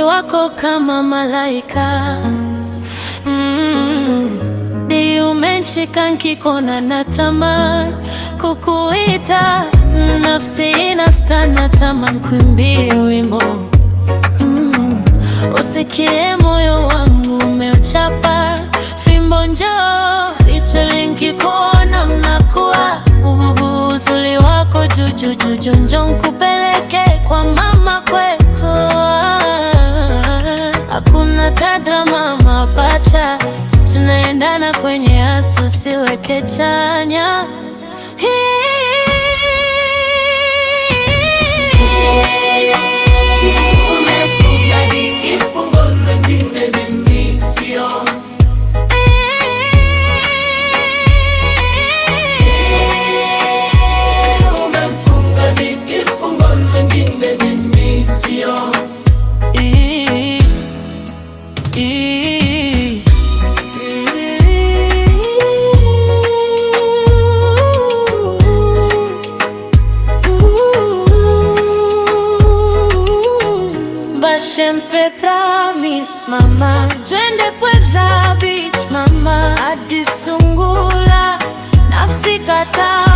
uzuri wako kama malaika. Ni umenishika nkikona na tamaa kukuita, nafsi inastana tamaa kuimbie wimbo. Usikie moyo wangu umeuchapa fimbo, njoo ichili nkikuona mnakuwa bububu. Uzuri wako jujujuju, njoo nkupeleke kwa mama kwetu. Hakuna tadrama mapacha, tunaendana kwenye asu, siweke chanya. Sempre promise mama, twende Pweza Beach mama, hadi Sungula, nafsi kataa